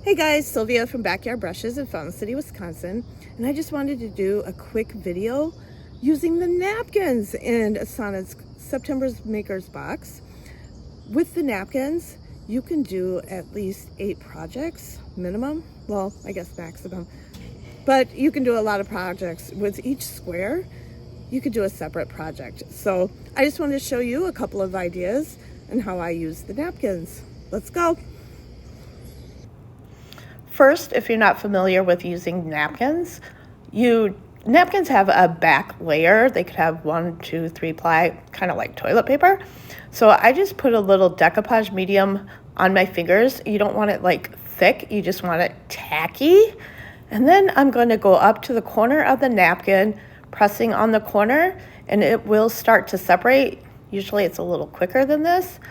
Hey guys, Sylvia from Backyard Brushes in Fountain City, Wisconsin, and I just wanted to do a quick video using the napkins in Sonnet's September's Makers Box. With the napkins, you can do at least 8 projects minimum. Well, I guess maximum, but you can do a lot of projects. With each square, you could do a separate project. So I just wanted to show you a couple of ideas and how I use the napkins. Let's go. First, if you're not familiar with using napkins, napkins have a back layer. They could have 1, 2, 3 ply, kind of like toilet paper. So I just put a little decoupage medium on my fingers. You don't want it like thick, you just want it tacky. And then I'm going to go up to the corner of the napkin, pressing on the corner, and it will start to separate. Usually it's a little quicker than this.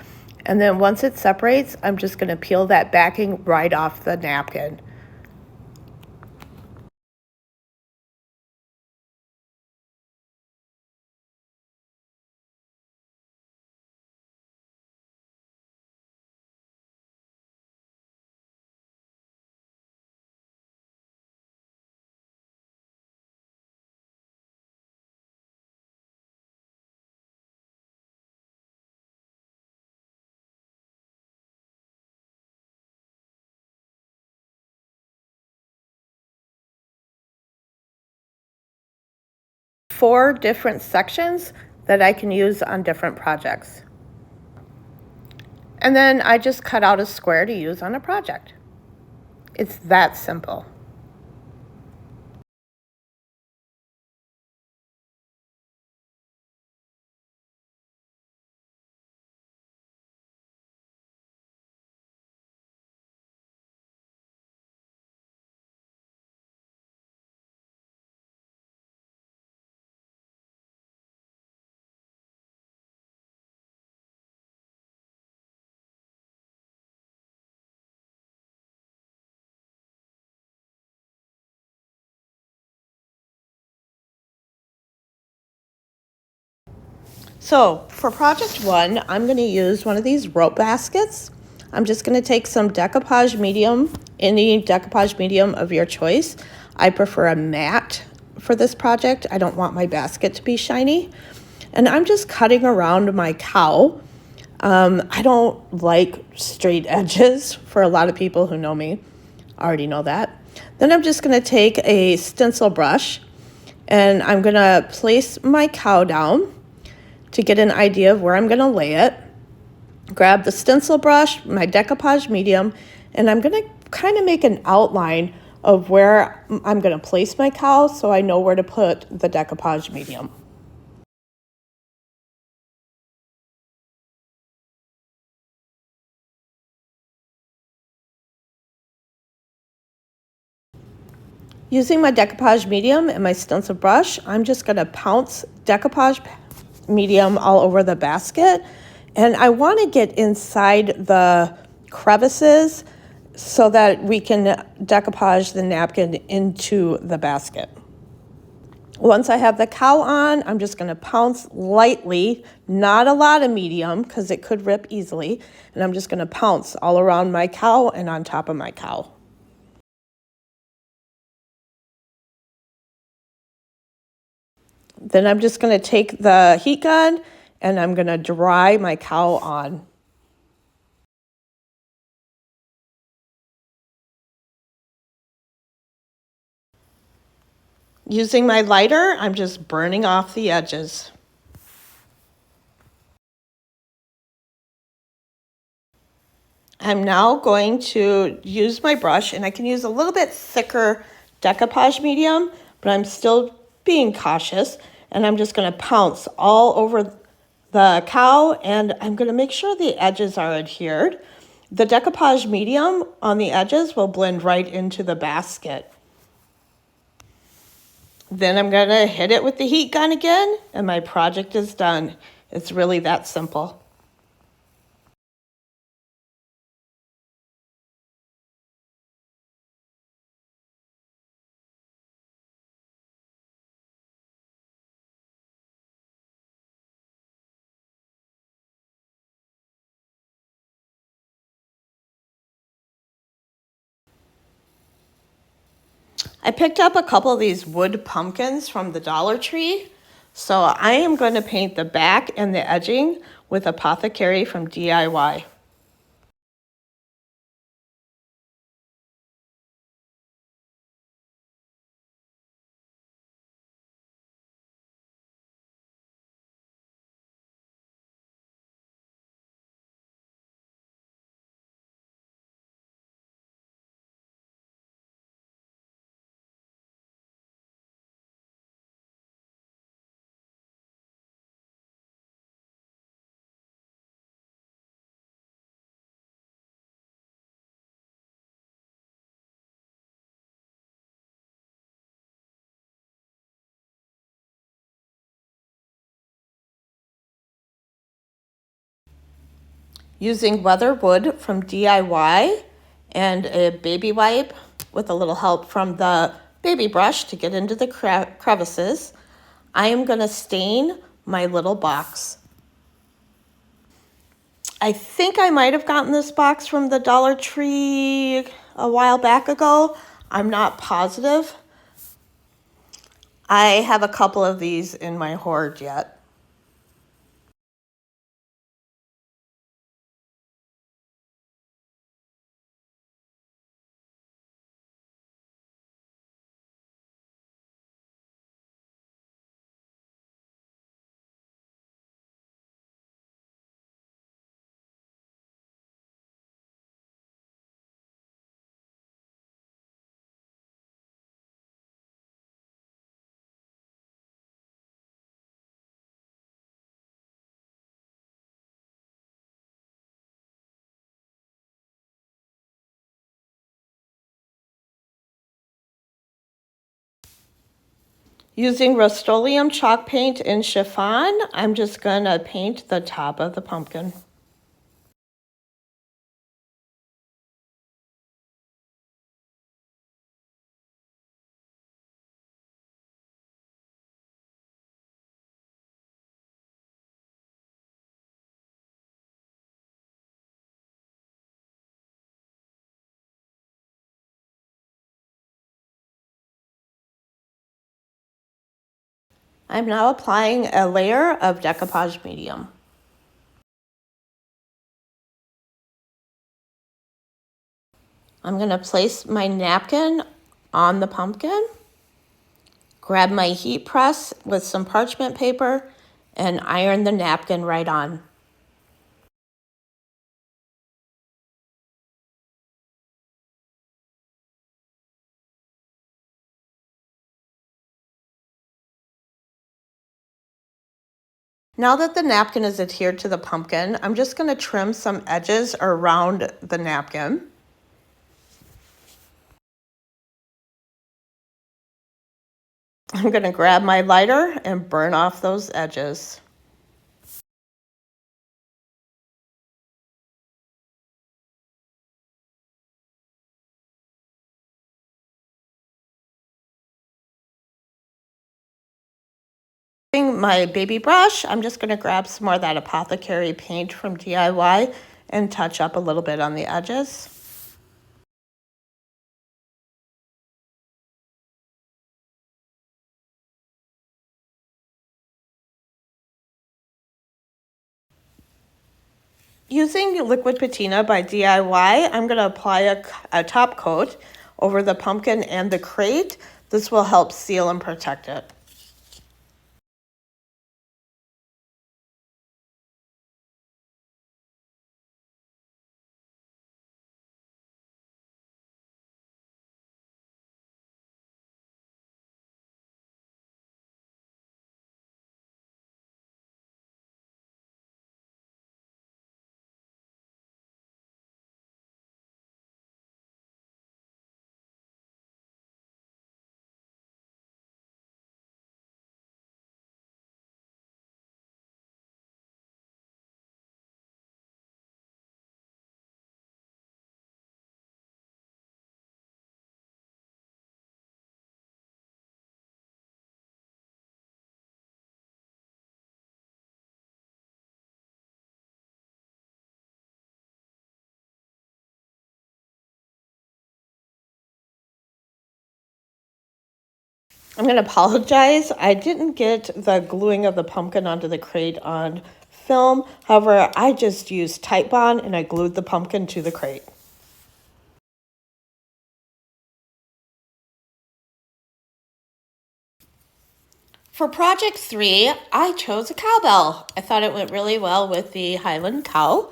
And then once it separates, I'm just going to peel that backing right off the napkin. Four different sections that I can use on different projects. And then I just cut out a square to use on a project. It's that simple. So for project 1, I'm going to use one of these rope baskets. I'm just going to take some decoupage medium, any decoupage medium of your choice. I prefer a matte for this project. I don't want my basket to be shiny. And I'm just cutting around my cow. I don't like straight edges. For a lot of people who know me already know that. Then I'm just going to take a stencil brush and I'm going to place my cow down to get an idea of where I'm going to lay it. Grab the stencil brush, my decoupage medium, and I'm going to kind of make an outline of where I'm going to place my cow so I know where to put the decoupage medium. Using my decoupage medium and my stencil brush, I'm just going to pounce decoupage medium all over the basket. And I want to get inside the crevices so that we can decoupage the napkin into the basket. Once I have the cow on, I'm just going to pounce lightly, not a lot of medium because it could rip easily. And I'm just going to pounce all around my cow and on top of my cow. Then I'm just going to take the heat gun and I'm going to dry my cow on. Using my lighter, I'm just burning off the edges. I'm now going to use my brush, and I can use a little bit thicker decoupage medium, but I'm still being cautious, and I'm just going to pounce all over the cow, and I'm going to make sure the edges are adhered. The decoupage medium on the edges will blend right into the basket. Then I'm going to hit it with the heat gun again, and my project is done. It's really that simple. I picked up a couple of these wood pumpkins from the Dollar Tree. So I am going to paint the back and the edging with Apothecary from DIY. Using weather wood from DIY and a baby wipe with a little help from the baby brush to get into the crevices, I am going to stain my little box. I think I might have gotten this box from the Dollar Tree a while back ago. I'm not positive. I have a couple of these in my hoard yet. Using Rust-Oleum chalk paint in chiffon, I'm just going to paint the top of the pumpkin. I'm now applying a layer of decoupage medium. I'm going to place my napkin on the pumpkin, grab my heat press with some parchment paper, and iron the napkin right on. Now that the napkin is adhered to the pumpkin, I'm just going to trim some edges around the napkin. I'm going to grab my lighter and burn off those edges. My baby brush, I'm just going to grab some more of that Apothecary paint from DIY and touch up a little bit on the edges. Using liquid patina by DIY, I'm going to apply a top coat over the pumpkin and the crate. This will help seal and protect it. I'm going to apologize. I didn't get the gluing of the pumpkin onto the crate on film. However, I just used Tite Bond and I glued the pumpkin to the crate. For project 3, I chose a cowbell. I thought it went really well with the Highland cow.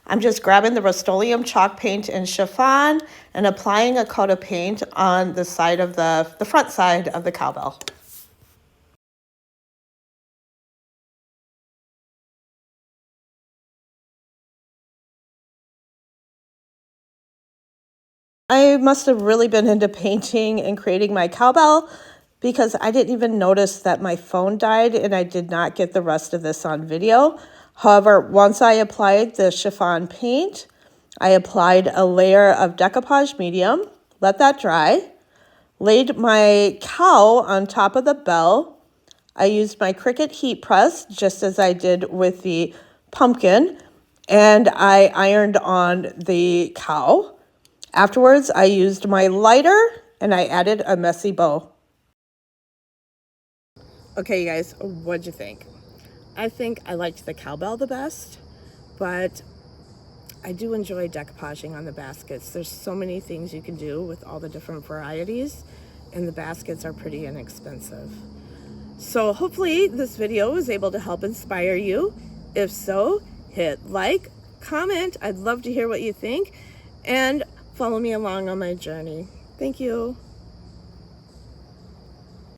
I'm just grabbing the Rust-Oleum chalk paint and chiffon and applying a coat of paint on the side of the front side of the cowbell. I must have really been into painting and creating my cowbell because I didn't even notice that my phone died and I did not get the rest of this on video. However, once I applied the chiffon paint, I applied a layer of decoupage medium, let that dry, laid my cow on top of the bell. I used my Cricut heat press just as I did with the pumpkin, and I ironed on the cow. Afterwards, I used my lighter and I added a messy bow. Okay, you guys, what'd you think? I think I liked the cowbell the best, but I do enjoy decoupaging on the baskets. There's so many things you can do with all the different varieties, and the baskets are pretty inexpensive. So hopefully this video was able to help inspire you. If so, hit like, comment. I'd love to hear what you think, and follow me along on my journey. Thank you.